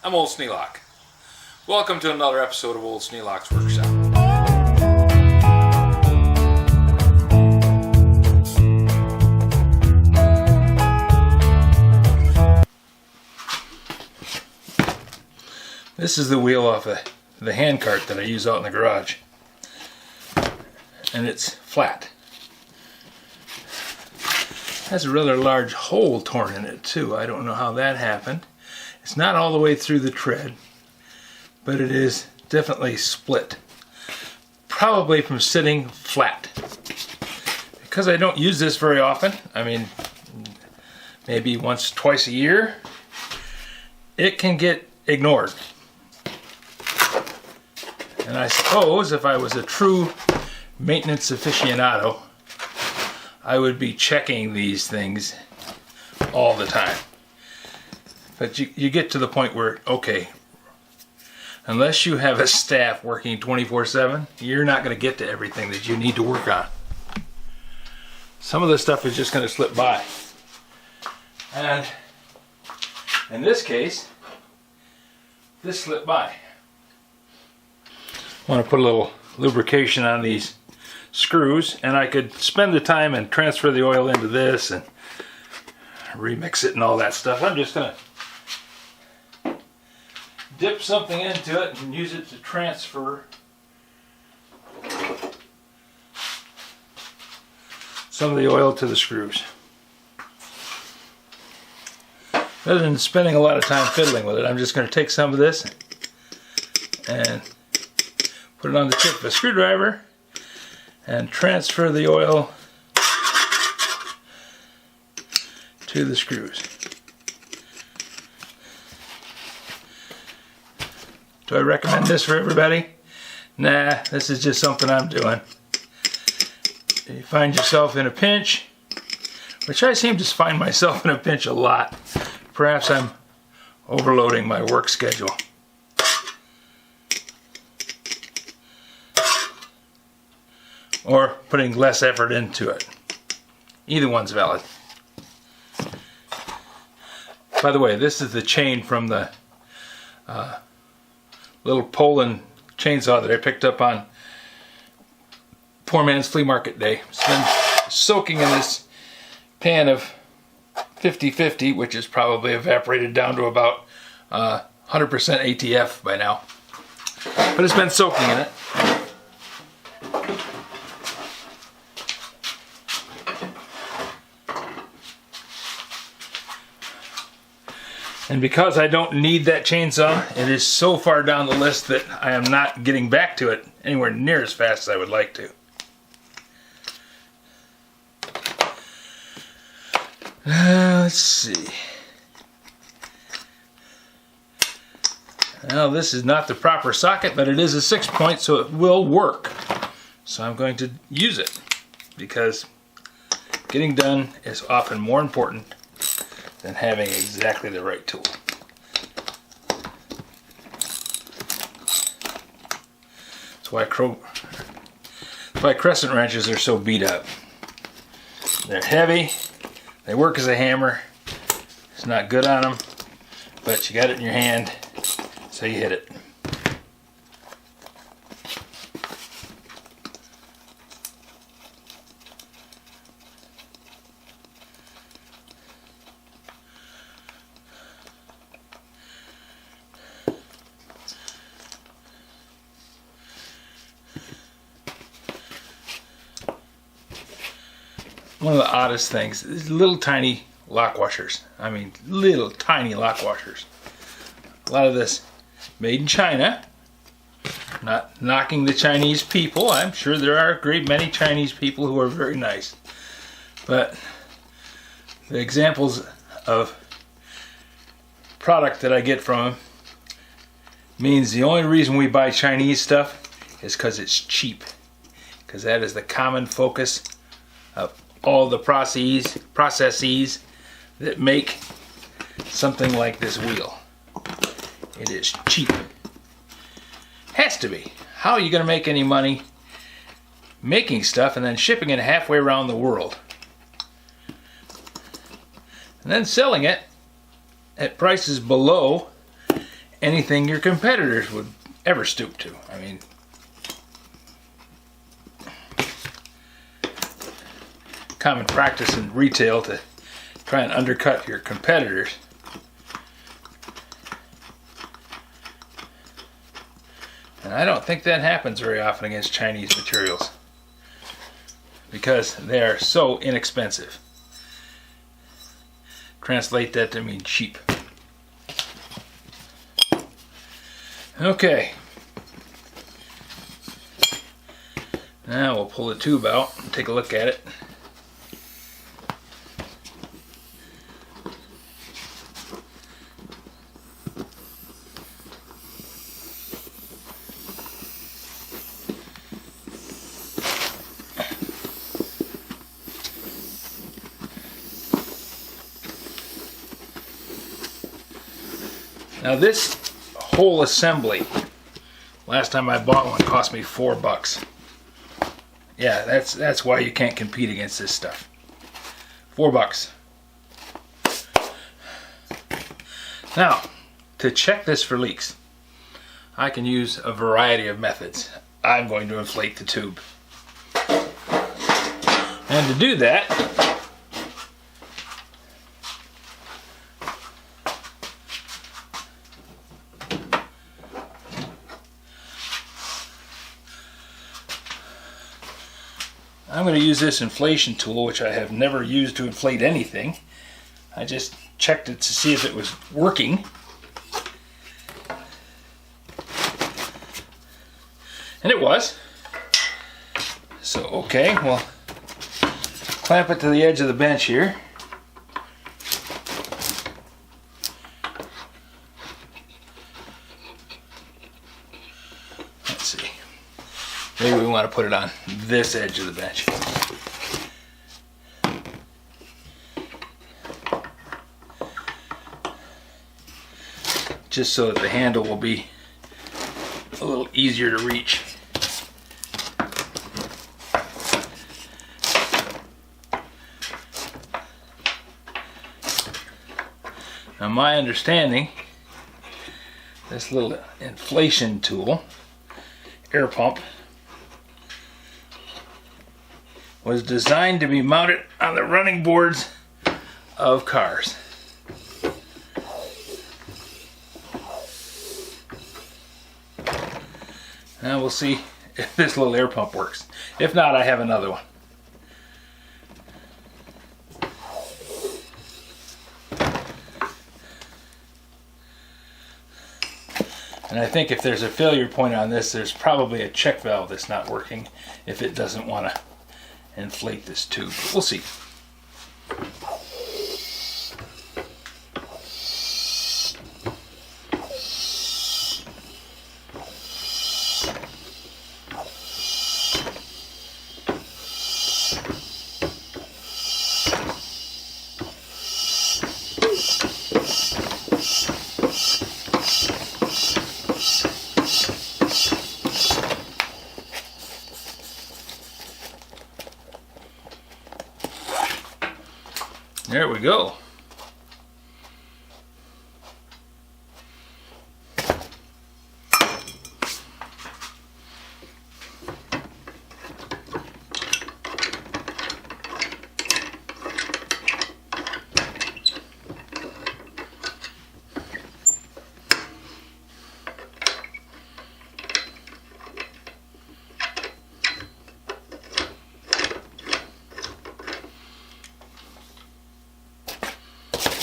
I'm Old Sneelock. Welcome to another episode of Old Sneelock's Workshop. This is the wheel off the hand cart that I use out in the garage. And it's flat. It has a rather large hole torn in it too. I don't know how that happened. It's not all the way through the tread, but it is definitely split. Probably from sitting flat. Because I don't use this very often, I mean, maybe once, twice a year, it can get ignored. And I suppose if I was a true maintenance aficionado, I would be checking these things all the time. But you get to the point where, okay, unless you have a staff working 24/7, you're not going to get to everything that you need to work on. Some of the stuff is just going to slip by. And in this case, this slipped by. I want to put a little lubrication on these screws, and I could spend the time and transfer the oil into this and remix it and all that stuff. I'm just going to dip something into it and use it to transfer some of the oil to the screws. Rather than spending a lot of time fiddling with it, I'm just going to take some of this and put it on the tip of a screwdriver and transfer the oil to the screws. Do I recommend this for everybody? Nah, this is just something I'm doing. If you find yourself in a pinch, which I seem to find myself in a pinch a lot, perhaps I'm overloading my work schedule. Or putting less effort into it. Either one's valid. By the way, this is the chain from the little Poland chainsaw that I picked up on Poor Man's Flea Market Day. It's been soaking in this pan of 50/50, which is probably evaporated down to about 100% ATF by now. But it's been soaking in it. And because I don't need that chainsaw, it is so far down the list that I am not getting back to it anywhere near as fast as I would like to. Let's see. Well, this is not the proper socket, but it is a 6-point, so it will work. So I'm going to use it, because getting done is often more important than having exactly the right tool. That's why crescent wrenches are so beat up. They're heavy, they work as a hammer, it's not good on them, but you got it in your hand, so you hit it. One of the oddest things is little tiny lock washers. I mean, little tiny lock washers. A lot of this made in China. Not knocking the Chinese people. I'm sure there are a great many Chinese people who are very nice. But the examples of product that I get from them means the only reason we buy Chinese stuff is because it's cheap. Because that is the common focus of all the processes that make something like this wheel. It is cheap. Has to be. How are you going to make any money making stuff and then shipping it halfway around the world? And then selling it at prices below anything your competitors would ever stoop to. I mean, common practice in retail to try and undercut your competitors. And I don't think that happens very often against Chinese materials because they are so inexpensive. Translate that to mean cheap. Okay. Now we'll pull the tube out and take a look at it. Now this whole assembly, last time I bought one, cost me $4. Yeah, that's why you can't compete against this stuff. $4. Now, to check this for leaks, I can use a variety of methods. I'm going to inflate the tube. And to do that, I'm going to use this inflation tool, which I have never used to inflate anything. I just checked it to see if it was working. And it was. So, okay, we'll clamp it to the edge of the bench here. Let's see. Maybe we want to put it on this edge of the bench. Just so that the handle will be a little easier to reach. Now my understanding, this little inflation tool, air pump, was designed to be mounted on the running boards of cars. Now we'll see if this little air pump works. If not, I have another one. And I think if there's a failure point on this, there's probably a check valve that's not working if it doesn't want to inflate this tube. We'll see. There we go.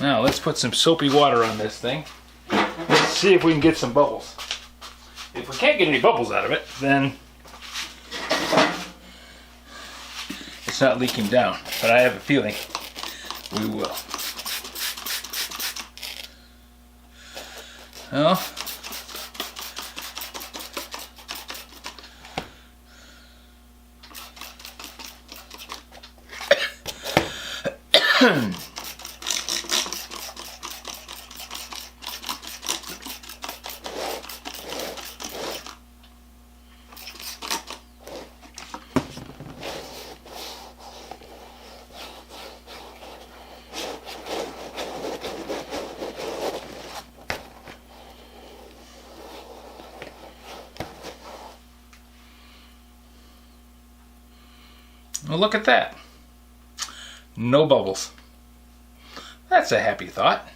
Now let's put some soapy water on this thing. Let's see if we can get some bubbles. If we can't get any bubbles out of it, then it's not leaking down. But I have a feeling we will. Well, Well, look at that. No bubbles. That's a happy thought.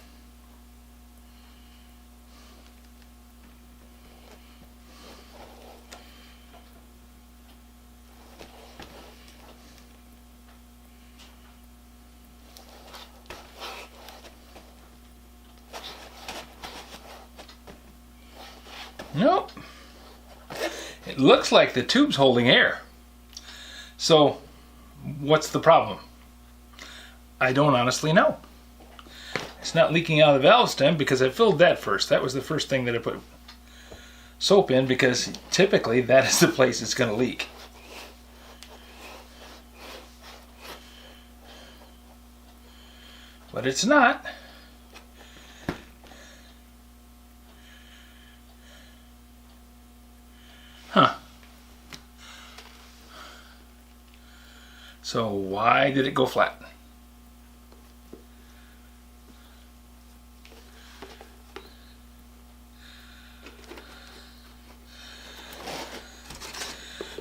Nope. It looks like the tube's holding air. So, what's the problem? I don't honestly know. It's not leaking out of the valve stem because I filled that first. That was the first thing that I put soap in because typically that is the place it's going to leak. But it's not. Huh. So why did it go flat?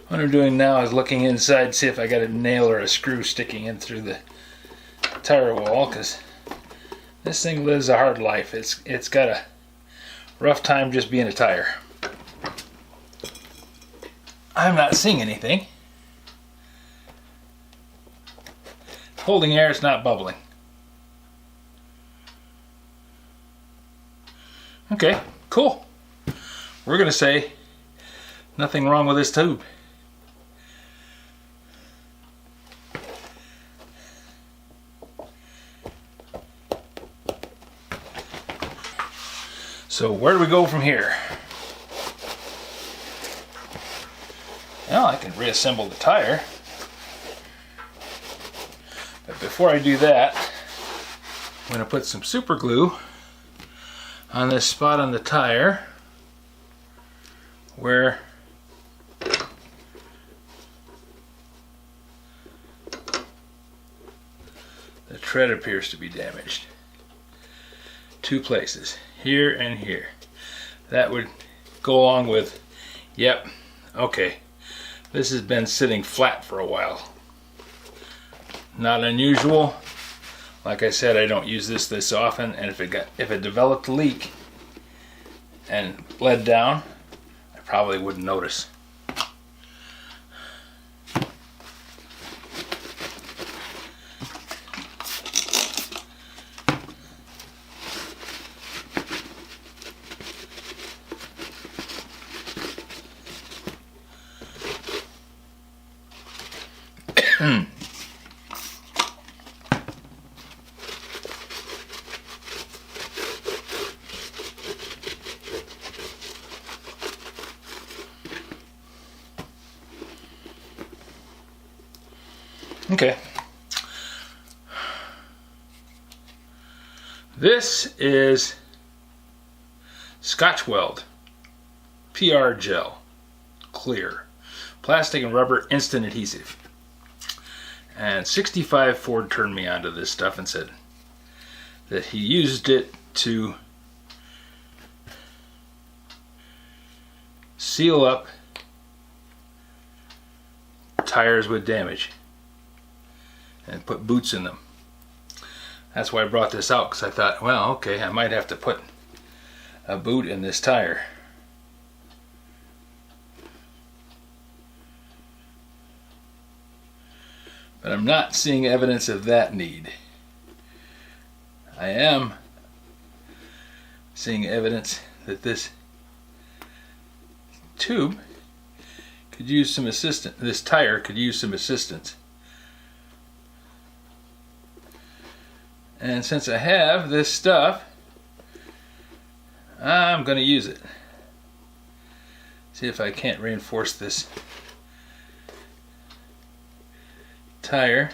What I'm doing now is looking inside to see if I got a nail or a screw sticking in through the tire wall, because this thing lives a hard life. It's got a rough time just being a tire. I'm not seeing anything. Holding air, it's not bubbling. Okay, cool. We're going to say nothing wrong with this tube. So where do we go from here? Well, I can reassemble the tire. But before I do that, I'm going to put some super glue on this spot on the tire where the tread appears to be damaged. Two places, here and here. That would go along with, yep, okay, this has been sitting flat for a while. Not unusual. Like I said, I don't use this often, and if it developed a leak and bled down, I probably wouldn't notice. Okay. This is Scotch Weld PR gel, clear, plastic and rubber instant adhesive. And 65 Ford turned me onto this stuff and said that he used it to seal up tires with damage and put boots in them. That's why I brought this out, because I thought, well, okay, I might have to put a boot in this tire. But I'm not seeing evidence of that need. I am seeing evidence that this tube could use some assistance, this tire could use some assistance. And since I have this stuff, I'm going to use it. See if I can't reinforce this tire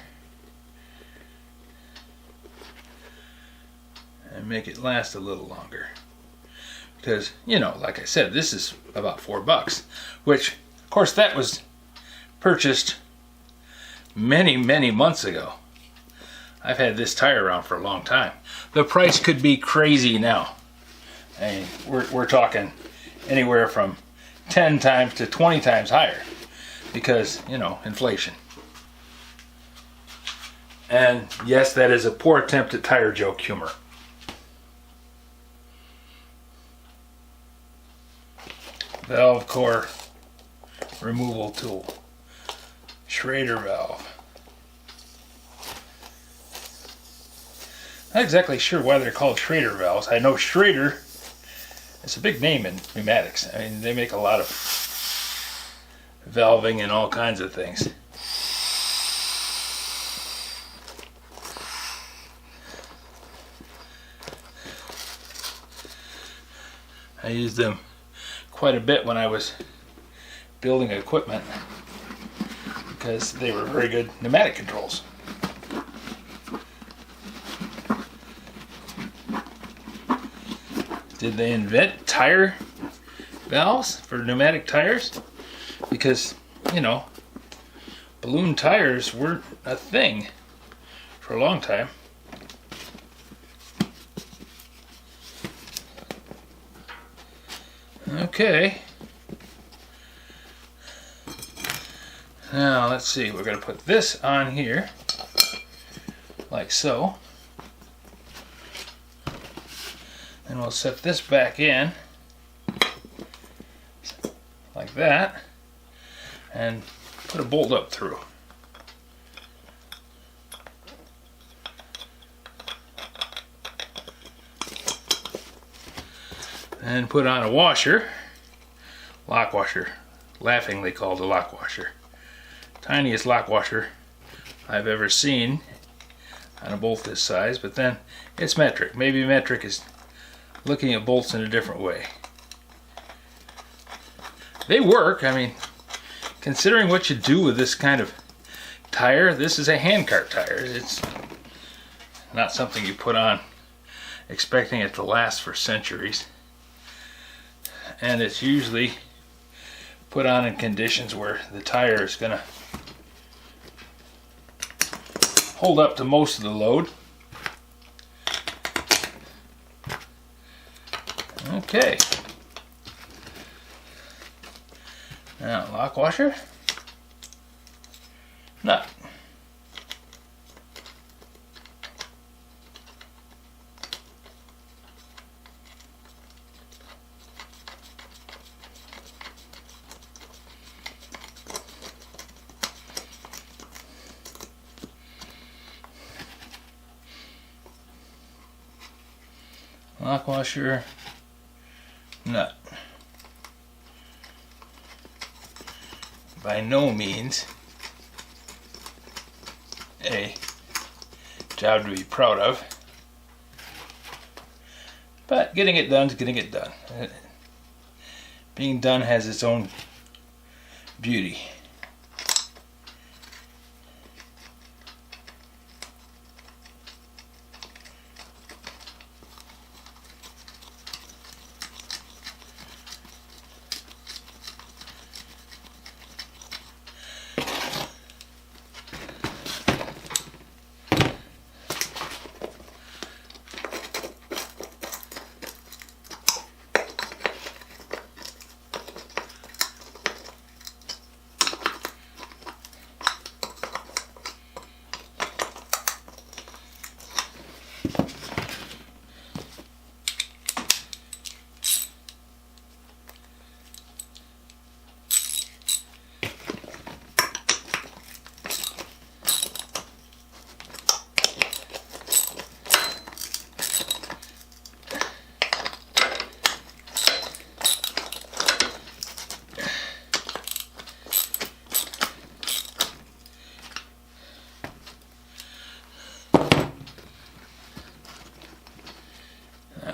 and make it last a little longer. Because, you know, like I said, this is about $4, which, of course, that was purchased many, many months ago. I've had this tire around for a long time. The price could be crazy now. I mean, we're talking anywhere from 10 times to 20 times higher because, you know, inflation. And yes, that is a poor attempt at tire joke humor. Valve core removal tool. Schrader valve. Not exactly sure why they're called Schrader valves. I know Schrader is a big name in pneumatics. I mean, they make a lot of valving and all kinds of things. I used them quite a bit when I was building equipment because they were very good pneumatic controls. Did they invent tire valves for pneumatic tires? Because, you know, balloon tires weren't a thing for a long time. Okay. Now let's see, we're going to put this on here, like so. And we'll set this back in, like that, and put a bolt up through. And put on a washer, lock washer, laughingly called a lock washer. Tiniest lock washer I've ever seen on a bolt this size, but then it's metric. Maybe metric is looking at bolts in a different way. They work. I mean, considering what you do with this kind of tire, this is a handcart tire. It's not something you put on expecting it to last for centuries. And it's usually put on in conditions where the tire is going to hold up to most of the load. Okay. Now, lock washer, nut. Lock washer, nut. By no means a job to be proud of, but getting it done is getting it done. Being done has its own beauty.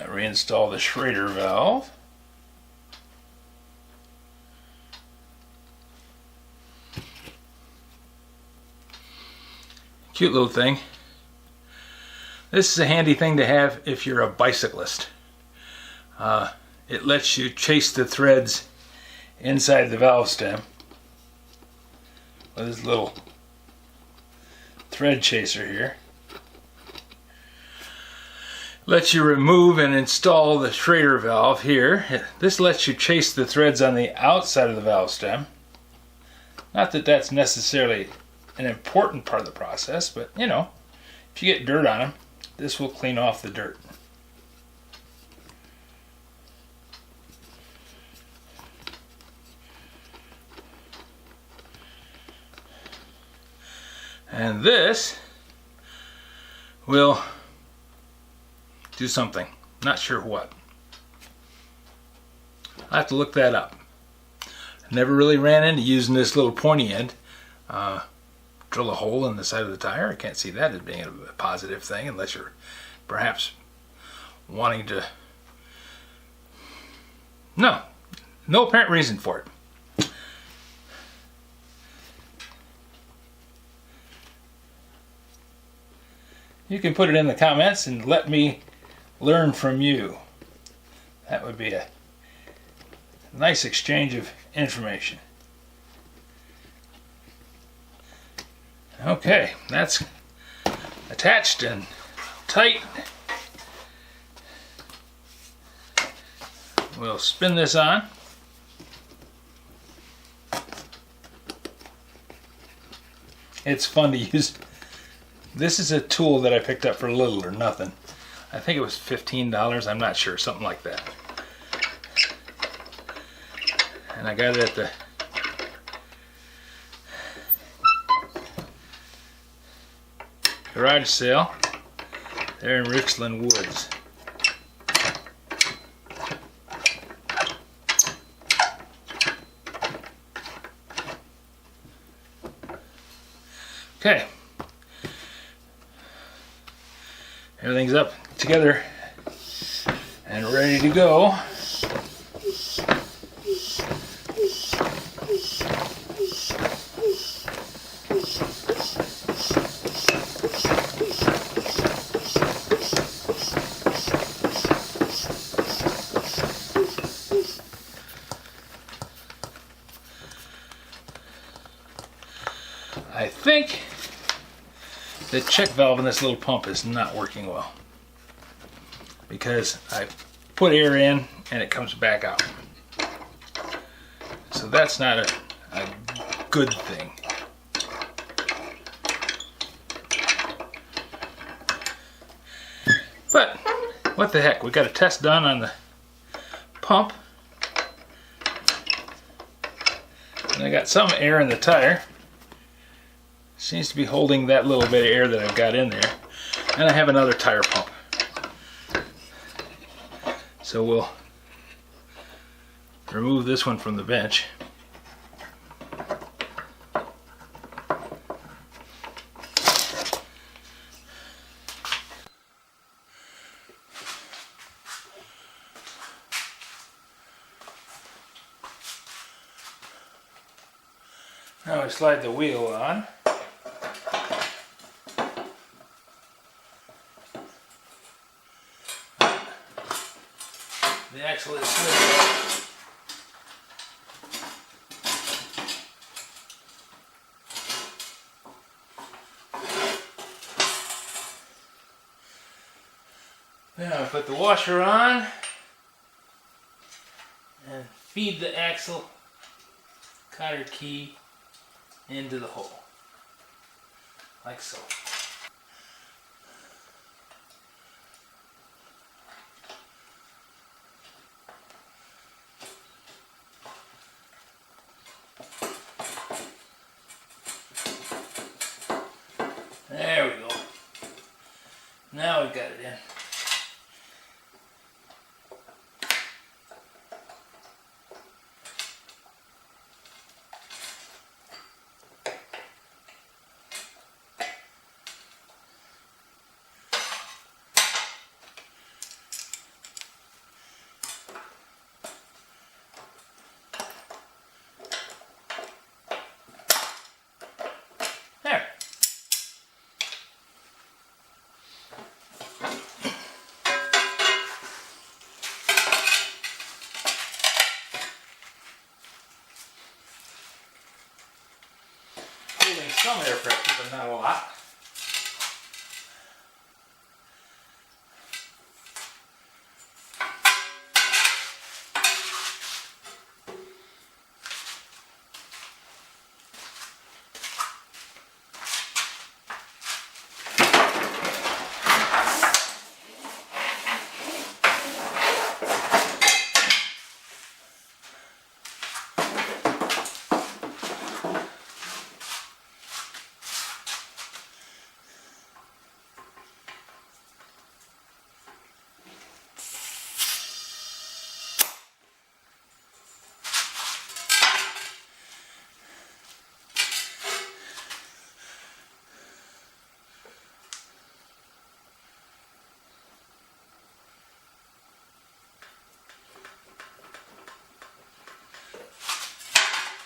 Reinstall the Schrader valve. Cute little thing. This is a handy thing to have if you're a bicyclist. It lets you chase the threads inside the valve stem with this little thread chaser here. Lets you remove and install the Schrader valve here. This lets you chase the threads on the outside of the valve stem. Not that that's necessarily an important part of the process, but you know, If you get dirt on them, this will clean off the dirt. And this will do something. Not sure what. I'll have to look that up. Never really ran into using this little pointy end. Drill a hole in the side of the tire. I can't see that as being a positive thing unless you're perhaps wanting to... No apparent reason for it. You can put it in the comments and let me learn from you. That would be a nice exchange of information. Okay, that's attached and tight. We'll spin this on. It's fun to use. This is a tool that I picked up for little or nothing. I think it was $15, I'm not sure, something like that. And I got it at the garage sale there in Richland Woods. Okay. Everything's up together and ready to go. I think the check valve in this little pump is not working well because I put air in and it comes back out. So that's not a good thing. But what the heck, we got a test done on the pump. And I got some air in the tire. Seems to be holding that little bit of air that I've got in there. And I have another tire pump. So we'll remove this one from the bench. Now we slide the wheel on. The axle is slid. Now I put the washer on and feed the axle cotter key into the hole, like so. There we go. Now we've got it in. There. Holding some air pressure, but not a lot.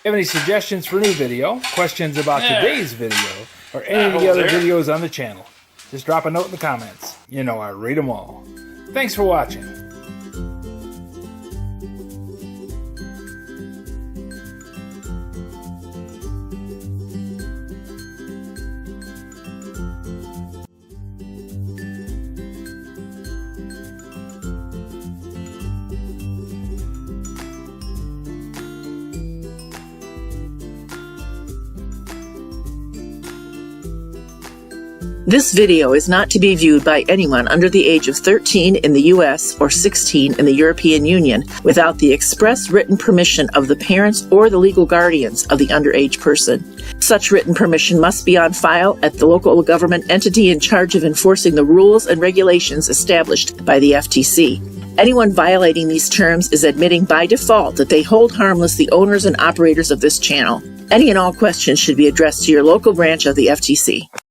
Have any suggestions for new video, questions about today's video, or any of the other videos on the channel? Just drop a note in the comments. You know I read them all. Thanks for watching. This video is not to be viewed by anyone under the age of 13 in the U.S. or 16 in the European Union without the express written permission of the parents or the legal guardians of the underage person. Such written permission must be on file at the local government entity in charge of enforcing the rules and regulations established by the FTC. Anyone violating these terms is admitting by default that they hold harmless the owners and operators of this channel. Any and all questions should be addressed to your local branch of the FTC.